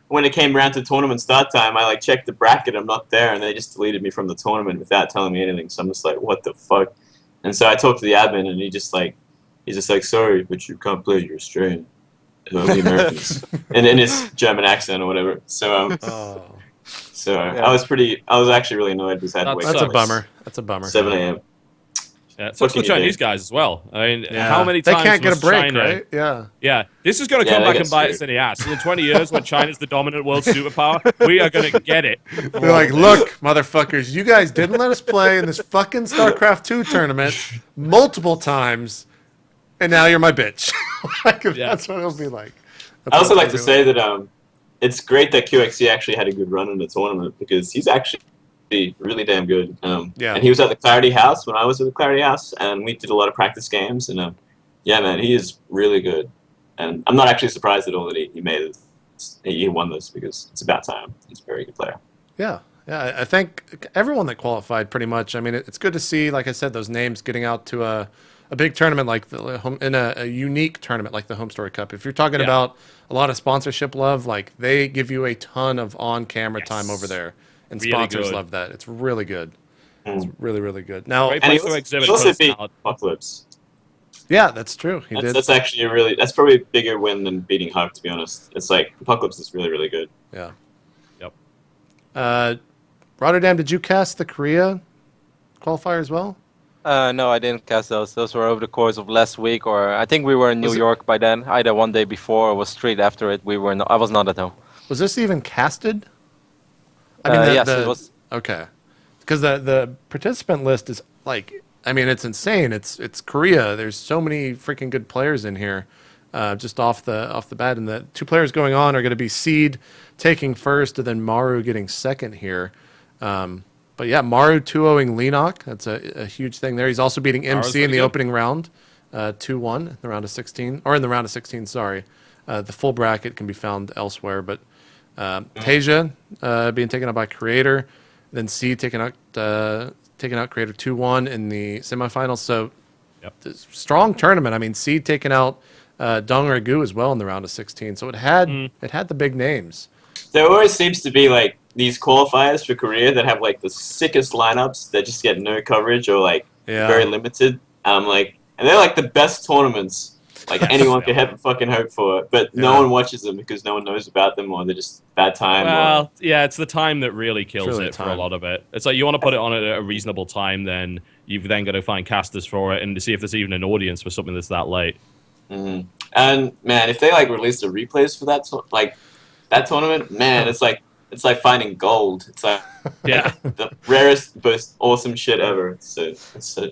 [SPEAKER 3] when it came around to tournament start time, I like checked the bracket. I'm not there, and they just deleted me from the tournament without telling me anything. So I'm just like, what the fuck? And so I talked to the admin, and he's just like, sorry, but you can't play. You're Australian. Only Americans, and in his German accent or whatever. So
[SPEAKER 1] Oh,
[SPEAKER 5] Yeah.
[SPEAKER 3] I was actually really annoyed because I had to
[SPEAKER 4] That
[SPEAKER 3] wait.
[SPEAKER 1] that's a
[SPEAKER 4] sucks.
[SPEAKER 1] bummer. That's a bummer.
[SPEAKER 3] 7 a.m.
[SPEAKER 4] Yeah, it sucks
[SPEAKER 3] What
[SPEAKER 4] for the
[SPEAKER 3] can you do?
[SPEAKER 4] Chinese guys as well. I mean,
[SPEAKER 1] Yeah.
[SPEAKER 4] how many
[SPEAKER 1] they
[SPEAKER 4] times
[SPEAKER 1] can't get a
[SPEAKER 4] must
[SPEAKER 1] break,
[SPEAKER 4] China,
[SPEAKER 1] right? Yeah.
[SPEAKER 4] Yeah, this is going to
[SPEAKER 3] Yeah,
[SPEAKER 4] come
[SPEAKER 3] they
[SPEAKER 4] back
[SPEAKER 3] get
[SPEAKER 4] and bite us
[SPEAKER 3] screwed.
[SPEAKER 4] in the ass. In 20 years, when China's the dominant world superpower, we are going to get it.
[SPEAKER 1] They're like, look, motherfuckers, you guys didn't let us play in this fucking StarCraft 2 tournament multiple times, and now you're my bitch. Like, that's what it'll be like. That's
[SPEAKER 3] I also
[SPEAKER 1] what
[SPEAKER 3] like to
[SPEAKER 1] they'll
[SPEAKER 3] say that it's great that QXC actually had a good run in the tournament because he's actually really damn good.
[SPEAKER 1] Yeah.
[SPEAKER 3] And he was at the Clarity House when I was at the Clarity House, and we did a lot of practice games. And yeah, man, he is really good. And I'm not actually surprised at all that he made it. He won this because it's about time. He's a very good player.
[SPEAKER 1] Yeah, yeah. I think everyone that qualified pretty much. I mean, it's good to see, like I said, those names getting out to a big tournament like in a unique tournament like the HomeStory Cup. If you're talking
[SPEAKER 4] Yeah.
[SPEAKER 1] about a lot of sponsorship love, like they give you a ton of on-camera
[SPEAKER 4] Yes.
[SPEAKER 1] time over there, and
[SPEAKER 4] Really
[SPEAKER 1] sponsors
[SPEAKER 4] good.
[SPEAKER 1] love that. It's really good. It's
[SPEAKER 3] Mm.
[SPEAKER 1] really, really good. Now,
[SPEAKER 4] Great
[SPEAKER 3] And he
[SPEAKER 4] place to
[SPEAKER 3] also,
[SPEAKER 4] exhibit
[SPEAKER 3] he also beat
[SPEAKER 4] personality.
[SPEAKER 3] Apocalypse.
[SPEAKER 1] yeah, that's true. He did.
[SPEAKER 3] That's actually that's probably a bigger win than beating Huck, to be honest. It's like Apocalypse is really, really good.
[SPEAKER 1] Yeah.
[SPEAKER 4] Yep.
[SPEAKER 1] Rotterdam, did you cast the Korea qualifier as well?
[SPEAKER 5] No, I didn't cast those. Those were over the course of last week, or I think we were in New York by then. Either one day before or was straight after it. I was not at home.
[SPEAKER 1] Was this even casted?
[SPEAKER 5] Yes, it was.
[SPEAKER 1] Okay, because the participant list is like, I mean, it's insane. It's Korea. There's so many freaking good players in here, just off the bat. And the 2 players going on are going to be Seed taking first, and then Maru getting second here. But yeah, Maru 2-0ing Lenok. That's a huge thing there. He's also beating MC in the opening round, 2-1 in the round of 16, or in the round of 16. Sorry, the full bracket can be found elsewhere, but. Tasia being taken out by Creator, then C taking out Creator 2-1 in the semifinals. So, strong tournament. I mean, C taking out Dong Ragu as well in the round of 16. So it had the big names.
[SPEAKER 3] There always seems to be like these qualifiers for Korea that have like the sickest lineups that just get no coverage or like very limited. And they're like the best tournaments. Like anyone could have a fucking hope for it, but no one watches them because no one knows about them, or they're just bad time.
[SPEAKER 4] Well, yeah, it's the time that really kills it for a lot of it. It's like you want to put it on at a reasonable time, then you've then got to find casters for it and to see if there's even an audience for something that's that late.
[SPEAKER 3] Mm-hmm. And man, if they like released the replays for that tournament, man, it's like finding gold. It's like the rarest, most awesome shit ever. So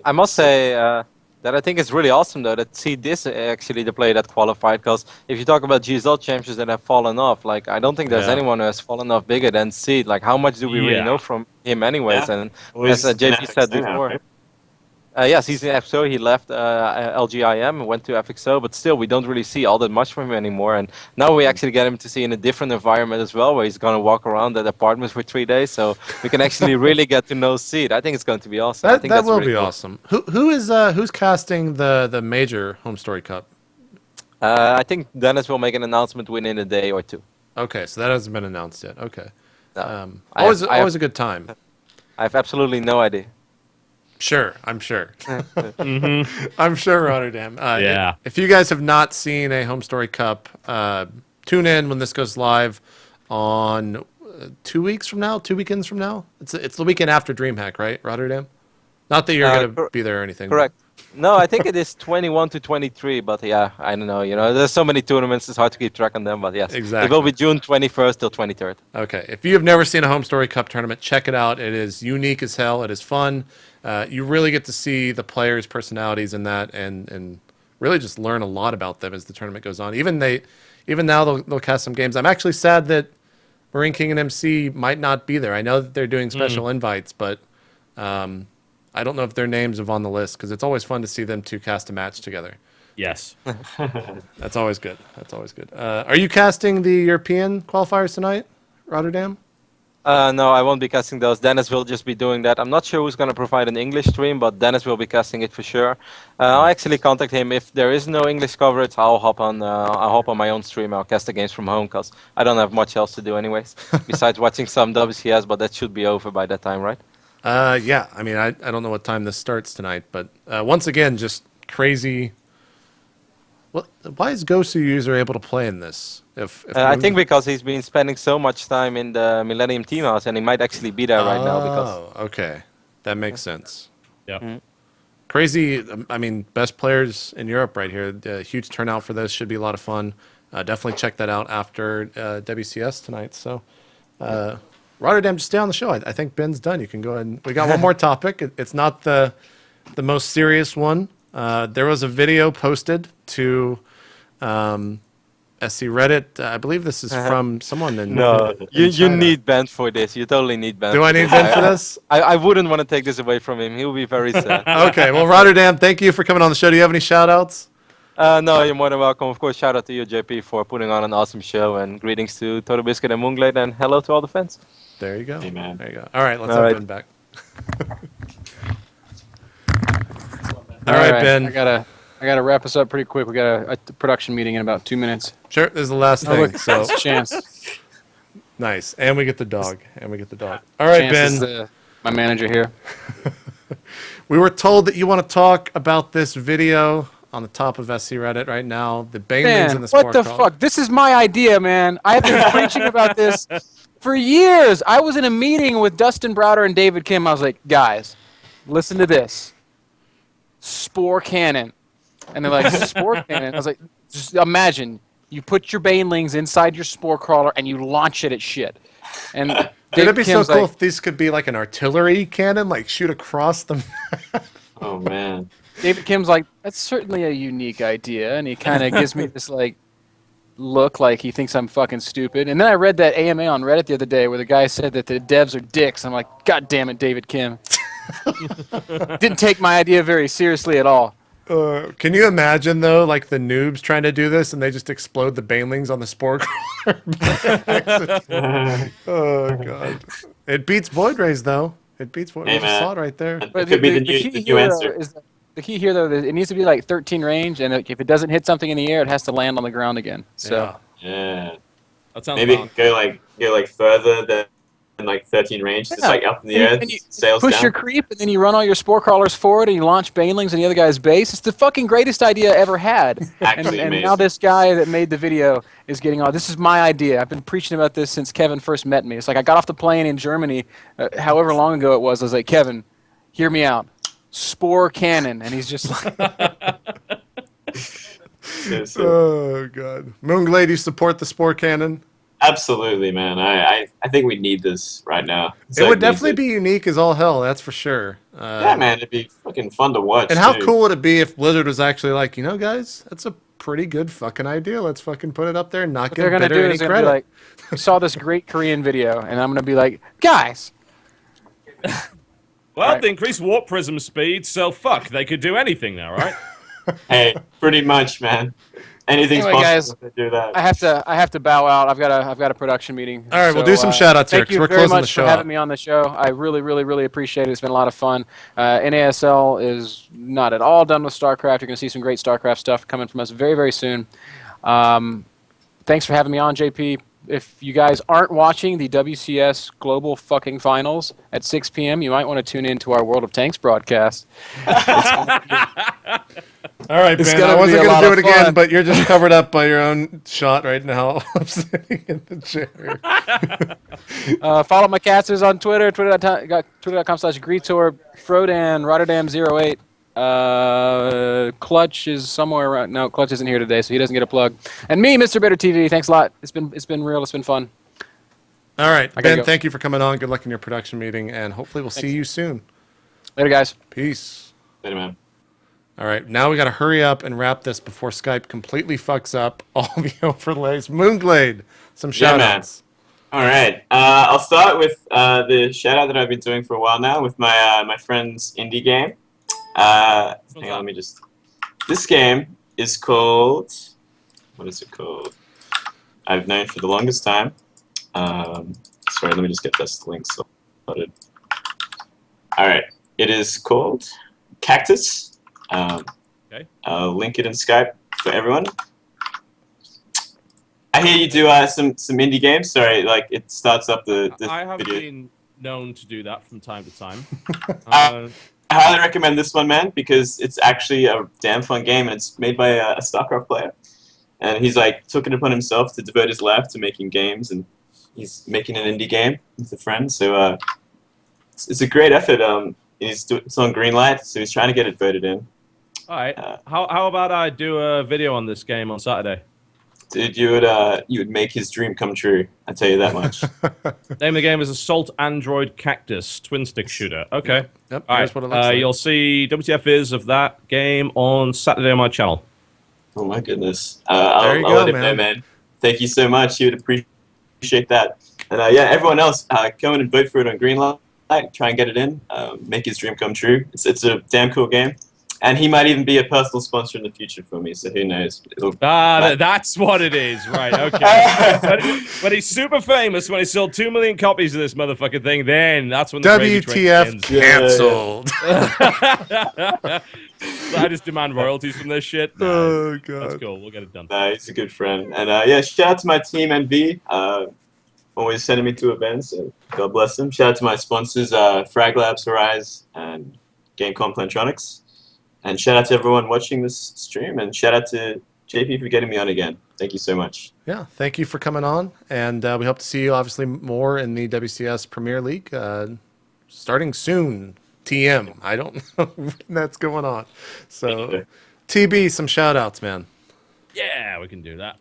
[SPEAKER 5] I must say. That I think is really awesome, though, that Seed is actually the player that qualified, because if you talk about GSL champions that have fallen off, like, I don't think there's anyone who has fallen off bigger than Seed. Like, how much do we really know from him anyways? Yeah. And as JP said before, yes, he's in FXO. He left LGIM and went to FXO, but still, we don't really see all that much from him anymore. And now we actually get him to see in a different environment as well, where he's going to walk around that apartment for 3 days. So we can actually really get to know Seed. I think it's going to be awesome.
[SPEAKER 1] That will be awesome. Who's casting the major HomeStory Cup?
[SPEAKER 5] I think Dennis will make an announcement within a day or 2.
[SPEAKER 1] Okay, so that hasn't been announced yet. Okay.
[SPEAKER 5] No.
[SPEAKER 1] Always a good time.
[SPEAKER 5] I have absolutely no idea.
[SPEAKER 1] Sure, I'm sure. I'm sure, Rotterdam.
[SPEAKER 4] Yeah.
[SPEAKER 1] If you guys have not seen a HomeStory Cup, tune in when this goes live on 2 weeks from now, 2 weekends from now. It's the weekend after DreamHack, right, Rotterdam? Not that you're going to be there or anything.
[SPEAKER 5] Correct. No, I think it is 21 to 23, but yeah, I don't know. You know, there's so many tournaments, it's hard to keep track on them, but yes.
[SPEAKER 1] Exactly.
[SPEAKER 5] It will be June 21st till 23rd.
[SPEAKER 1] Okay. If you have never seen a HomeStory Cup tournament, check it out. It is unique as hell. It is fun. You really get to see the players' personalities in that, and really just learn a lot about them as the tournament goes on. Even now they'll cast some games. I'm actually sad that Marine King and MC might not be there. I know that they're doing special invites, but I don't know if their names are on the list, because it's always fun to see them two cast a match together.
[SPEAKER 4] Yes.
[SPEAKER 1] That's always good. Are you casting the European qualifiers tonight, Rotterdam?
[SPEAKER 5] No, I won't be casting those. Dennis will just be doing that. I'm not sure who's going to provide an English stream, but Dennis will be casting it for sure. I'll actually contact him. If there is no English coverage, I'll hop on my own stream. I'll cast the games from home, because I don't have much else to do anyways, besides watching some WCS, but that should be over by that time, right?
[SPEAKER 1] Yeah. I mean, I don't know what time this starts tonight, but once again, just crazy. Why is Gosu user able to play in this?
[SPEAKER 5] I think because he's been spending so much time in the Millennium Team House, and he might actually be there right now.
[SPEAKER 1] Oh, okay, that makes sense.
[SPEAKER 4] Yeah.
[SPEAKER 1] Crazy. I mean, best players in Europe right here. Huge turnout for this. Should be a lot of fun. Definitely check that out after WCS tonight. So, Rotterdam, just stay on the show. I think Ben's done. You can go ahead. And, we got one more topic. It's not the most serious one. There was a video posted to SC Reddit. I believe this is from someone in
[SPEAKER 5] No,
[SPEAKER 1] in
[SPEAKER 5] you
[SPEAKER 1] China.
[SPEAKER 5] need Ben for this. You totally need Ben.
[SPEAKER 1] Do I need Ben for this?
[SPEAKER 5] I wouldn't want to take this away from him. He'll be very sad.
[SPEAKER 1] Okay, well, Rotterdam, thank you for coming on the show. Do you have any shout-outs?
[SPEAKER 5] No, you're more than welcome. Of course, shout out to you, JP, for putting on an awesome show, and greetings to TotalBiscuit and mOOnGLaDeau, and hello to all the fans.
[SPEAKER 1] There you go.
[SPEAKER 3] Amen.
[SPEAKER 1] There you go. All right, let's
[SPEAKER 5] All
[SPEAKER 1] have
[SPEAKER 5] right.
[SPEAKER 1] Ben back. All right, Ben.
[SPEAKER 2] I gotta wrap us up pretty quick. We got a production meeting in about 2 minutes.
[SPEAKER 1] Sure, this is the last thing. So
[SPEAKER 2] That's Chance.
[SPEAKER 1] nice, and we get the dog. All right,
[SPEAKER 2] Chance
[SPEAKER 1] Ben.
[SPEAKER 2] is my manager here.
[SPEAKER 1] We were told that you want to talk about this video on the top of SC Reddit right now. The Banelings and the Spore
[SPEAKER 2] what the
[SPEAKER 1] call.
[SPEAKER 2] fuck? This is my idea, man. I've been preaching about this for years. I was in a meeting with Dustin Browder and David Kim. I was like, guys, listen to this. Spore cannon. And they're like, Spore cannon? I was like, just imagine you put your banelings inside your spore crawler and you launch it at shit. And
[SPEAKER 1] Dude,
[SPEAKER 2] David
[SPEAKER 1] it'd be
[SPEAKER 2] Kim's
[SPEAKER 1] so cool
[SPEAKER 2] like,
[SPEAKER 1] if these could be like an artillery cannon, like shoot across the map.
[SPEAKER 3] Oh man.
[SPEAKER 2] David Kim's like, that's certainly a unique idea. And he kind of gives me this like look like he thinks I'm fucking stupid. And then I read that AMA on Reddit the other day where the guy said that the devs are dicks. I'm like, God damn it, David Kim. Didn't take my idea very seriously at all.
[SPEAKER 1] Can you imagine though, like the noobs trying to do this and they just explode the banelings on the spore crawler? Oh god, it beats void rays though. It beats void rays.
[SPEAKER 3] Hey,
[SPEAKER 1] You
[SPEAKER 3] man.
[SPEAKER 1] saw it right there.
[SPEAKER 3] It could be the new answer.
[SPEAKER 2] The key here, though, it needs to be like 13 range, and if it doesn't hit something in the air, it has to land on the ground again. So
[SPEAKER 3] Yeah.
[SPEAKER 4] That sounds
[SPEAKER 3] Maybe
[SPEAKER 4] balanced.
[SPEAKER 3] go like further than like 13 range, just like up in the air,
[SPEAKER 2] and you
[SPEAKER 3] sails
[SPEAKER 2] push
[SPEAKER 3] down.
[SPEAKER 2] your creep, and then you run all your spore crawlers forward, and you launch banelings on the other guy's base. It's the fucking greatest idea I ever had.
[SPEAKER 3] Actually
[SPEAKER 2] and
[SPEAKER 3] amazing.
[SPEAKER 2] now this guy that made the video is getting on. This is my idea. I've been preaching about this since Kevin first met me. It's like I got off the plane in Germany, however long ago it was. I was like, Kevin, hear me out. Spore cannon, and he's just like,
[SPEAKER 3] Seriously.
[SPEAKER 1] Oh god, mOOnGLaDeau, you support the spore cannon?
[SPEAKER 3] Absolutely, man. I think we need this right now.
[SPEAKER 1] It would definitely be unique as all hell. That's for sure.
[SPEAKER 3] Yeah, man. It'd be fucking fun to watch.
[SPEAKER 1] And how
[SPEAKER 3] too.
[SPEAKER 1] cool would it be if Blizzard was actually like, you know, guys, that's a pretty good fucking idea. Let's fucking put it up there and not
[SPEAKER 2] what
[SPEAKER 1] give
[SPEAKER 2] they're gonna
[SPEAKER 1] Bitter
[SPEAKER 2] do
[SPEAKER 1] any
[SPEAKER 2] is they're gonna be
[SPEAKER 1] credit.
[SPEAKER 2] like, we saw this great Korean video, and I'm gonna be like, guys.
[SPEAKER 4] Well,
[SPEAKER 2] Right.
[SPEAKER 4] they increased warp prism speed, so fuck, they could do anything now, right?
[SPEAKER 3] Hey, pretty much, man. Anything's
[SPEAKER 2] Anyway,
[SPEAKER 3] possible
[SPEAKER 2] guys,
[SPEAKER 3] if they do that.
[SPEAKER 2] I have to bow out. I've got a production meeting.
[SPEAKER 1] All right, we'll do some shout-outs here,
[SPEAKER 2] Thank
[SPEAKER 1] 'cause
[SPEAKER 2] you
[SPEAKER 1] we're
[SPEAKER 2] very
[SPEAKER 1] closing the
[SPEAKER 2] much
[SPEAKER 1] show
[SPEAKER 2] for
[SPEAKER 1] out.
[SPEAKER 2] having me on the show. I really, really, really appreciate it. It's been a lot of fun. NASL is not at all done with StarCraft. You're going to see some great StarCraft stuff coming from us very, very soon. Thanks for having me on, JP. If you guys aren't watching the WCS Global fucking Finals at 6 p.m., you might want to tune in to our World of Tanks broadcast.
[SPEAKER 1] All right,
[SPEAKER 2] It's
[SPEAKER 1] Ben,
[SPEAKER 2] gonna
[SPEAKER 1] I
[SPEAKER 2] be
[SPEAKER 1] wasn't
[SPEAKER 2] a
[SPEAKER 1] going
[SPEAKER 2] lot
[SPEAKER 1] to do
[SPEAKER 2] of
[SPEAKER 1] it again,
[SPEAKER 2] fun.
[SPEAKER 1] but you're just covered up by your own shot right now. I'm sitting in the chair.
[SPEAKER 2] Follow my casters on Twitter, twitter.com/Greetor, Frodan, Rotterdam08. Clutch is somewhere around. No, Clutch isn't here today, so he doesn't get a plug. And me, MrBitter TV. Thanks a lot. It's been real. It's been fun.
[SPEAKER 1] All right,
[SPEAKER 2] I gotta
[SPEAKER 1] Ben,
[SPEAKER 2] go.
[SPEAKER 1] thank you for coming on. Good luck in your production meeting, and hopefully we'll see you soon.
[SPEAKER 2] Later, guys.
[SPEAKER 1] Peace.
[SPEAKER 3] Later, man.
[SPEAKER 1] All right, now we got to hurry up and wrap this before Skype completely fucks up all the overlays. mOOnGLaDeau, some
[SPEAKER 3] Yeah, man.
[SPEAKER 1] shout-outs.
[SPEAKER 3] All right. I'll start with the shout out that I've been doing for a while now with my friend's indie game. Hang on, let me just. This game is called. What is it called? I've known for the longest time. Sorry, let me just get this link started. All right. It is called Cactus.
[SPEAKER 4] Okay.
[SPEAKER 3] I'll link it in Skype for everyone. I hear you do some indie games. Sorry, like it starts up the
[SPEAKER 4] I have
[SPEAKER 3] video.
[SPEAKER 4] been known to do that from time to time.
[SPEAKER 3] I highly recommend this one, man, because it's actually a damn fun game, and it's made by a StarCraft player. And he's like took it upon himself to devote his life to making games, and he's making an indie game with a friend. So it's a great effort. It's on Greenlight, so he's trying to get it voted in.
[SPEAKER 4] All right. How about I do a video on this game on Saturday?
[SPEAKER 3] Dude, you would make his dream come true. I tell you that much.
[SPEAKER 4] Name of the game is Assault Android Cactus Twin Stick Shooter. Okay.
[SPEAKER 1] Yep,
[SPEAKER 4] All
[SPEAKER 1] here's
[SPEAKER 4] right.
[SPEAKER 1] what it looks like.
[SPEAKER 4] You'll see WTF is of that game on Saturday on my channel.
[SPEAKER 3] Oh my goodness.
[SPEAKER 1] There
[SPEAKER 3] I'll
[SPEAKER 1] you
[SPEAKER 3] let
[SPEAKER 1] go,
[SPEAKER 3] him know, man. Thank you so much. He would appreciate that. And yeah, everyone else, go in and vote for it on Greenlight. Try and get it in. Make his dream come true. It's a damn cool game. And he might even be a personal sponsor in the future for me, so who knows?
[SPEAKER 4] That's what it is, right? Okay. But he's super famous. When he sold 2 million copies of this motherfucking thing, then that's when the gravy train
[SPEAKER 1] WTF
[SPEAKER 4] ends.
[SPEAKER 1] canceled.
[SPEAKER 4] So I just demand royalties from this shit. Nah,
[SPEAKER 1] Oh,
[SPEAKER 4] that's
[SPEAKER 1] God.
[SPEAKER 4] cool. We'll get it done.
[SPEAKER 3] He's a good friend. And yeah, shout out to my team, NV. Always sending me to events, so God bless them. Shout out to my sponsors, Frag Labs, Horizon, and Gamecom Plantronics. And shout out to everyone watching this stream, and shout out to JP for getting me on again. Thank you so much.
[SPEAKER 1] Yeah, thank you for coming on, and we hope to see you obviously more in the WCS Premier League starting soon. TM. I don't know when that's going on. So, TB, some shout outs, man.
[SPEAKER 4] Yeah, we can do that.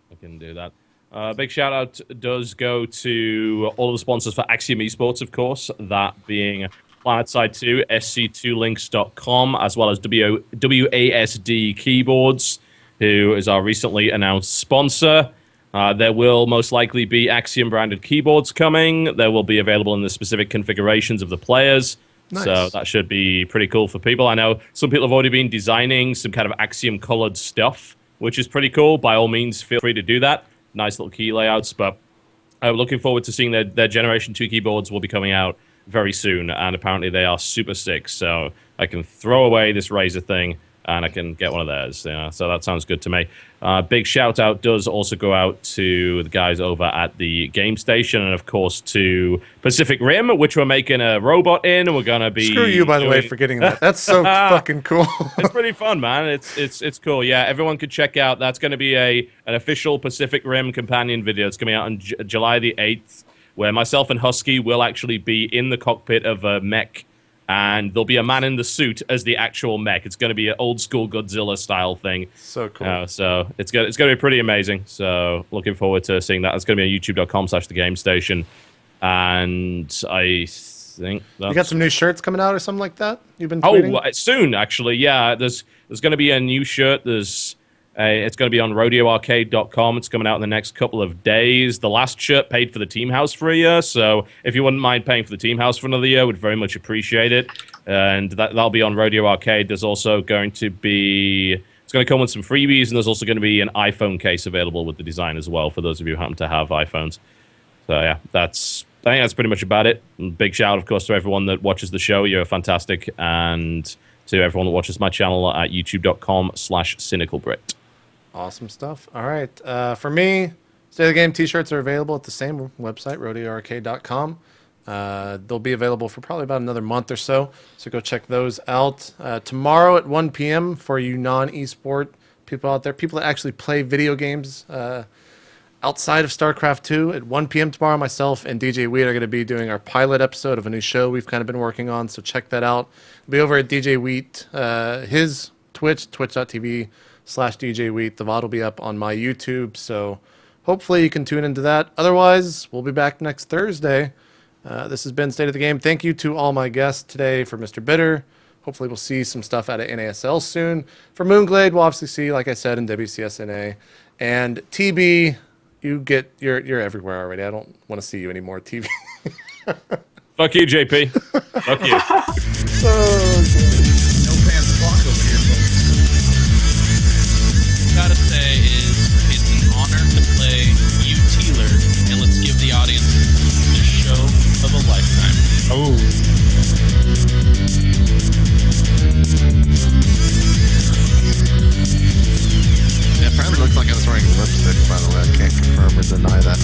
[SPEAKER 4] Big shout out does go to all of the sponsors for Axiom Esports, of course, that being PlanetSide2, SC2Links.com, as well as WASD Keyboards, who is our recently announced sponsor. There will most likely be Axiom branded keyboards coming. They will be available in the specific configurations of the players.
[SPEAKER 1] Nice.
[SPEAKER 4] So that should be pretty cool for people. I know some people have already been designing some kind of Axiom colored stuff, which is pretty cool. By all means, feel free to do that. Nice little key layouts, but I'm looking forward to seeing their Generation 2 keyboards will be coming out very soon, and apparently they are super sick, so I can throw away this Razer thing and I can get one of theirs. Yeah, so that sounds good to me. Big shout out does also go out to the guys over at the Game Station, and of course to Pacific Rim, which we're making a robot in, and we're gonna be.
[SPEAKER 1] Screw you, by the way, for getting that. That's so fucking cool.
[SPEAKER 4] It's pretty fun, man. It's cool. Yeah, everyone could check out. That's going to be an official Pacific Rim companion video. It's coming out on July the 8th, where myself and Husky will actually be in the cockpit of a mech. And there'll be a man in the suit as the actual mech. It's going to be an old school Godzilla style thing.
[SPEAKER 1] So cool.
[SPEAKER 4] So it's going to be pretty amazing. So looking forward to seeing that. It's going to be on youtube.com/thegamestation. And I think that's...
[SPEAKER 1] You got some new shirts coming out or something like that? You've been tweeting?
[SPEAKER 4] Oh, soon actually. Yeah, there's going to be a new shirt. It's going to be on RodeoArcade.com. It's coming out in the next couple of days. The last shirt paid for the Team House for a year, so if you wouldn't mind paying for the Team House for another year, would very much appreciate it. And that'll be on Rodeo Arcade. There's also going to be... It's going to come with some freebies, and there's also going to be an iPhone case available with the design as well for those of you who happen to have iPhones. So yeah, I think that's pretty much about it. And big shout, of course, to everyone that watches the show. You're fantastic. And to everyone that watches my channel at youtube.com/cynicalbrit.
[SPEAKER 1] Awesome stuff. All right. For me, State of the Game t-shirts are available at the same website, rodeoarcade.com. They'll be available for probably about another month or so, so go check those out. Tomorrow at 1 p.m. for you non-esport people out there, people that actually play video games outside of StarCraft 2, at 1 p.m. tomorrow, myself and DJ Wheat are going to be doing our pilot episode of a new show we've kind of been working on, so check that out. It'll be over at DJ Wheat, his Twitch, twitch.tv/DJ Wheat. The VOD will be up on my YouTube, so hopefully you can tune into that. Otherwise, we'll be back next Thursday. This has been State of the Game. Thank you to all my guests today for MrBitter. Hopefully we'll see some stuff out of NASL soon. For MOOnGLaDeau, we'll obviously see, like I said, in WCSNA. And TB, you're everywhere already. I don't want to see you anymore, TB.
[SPEAKER 4] Fuck you, JP. Fuck you.
[SPEAKER 1] So good.
[SPEAKER 6] No pants block over here, folks. Gotta say it's an honor to play you, Teeler, and let's give the audience the show of a lifetime.
[SPEAKER 1] Oh.
[SPEAKER 7] Yeah, apparently looks like I was wearing lipstick, by the way. I can't confirm or deny that.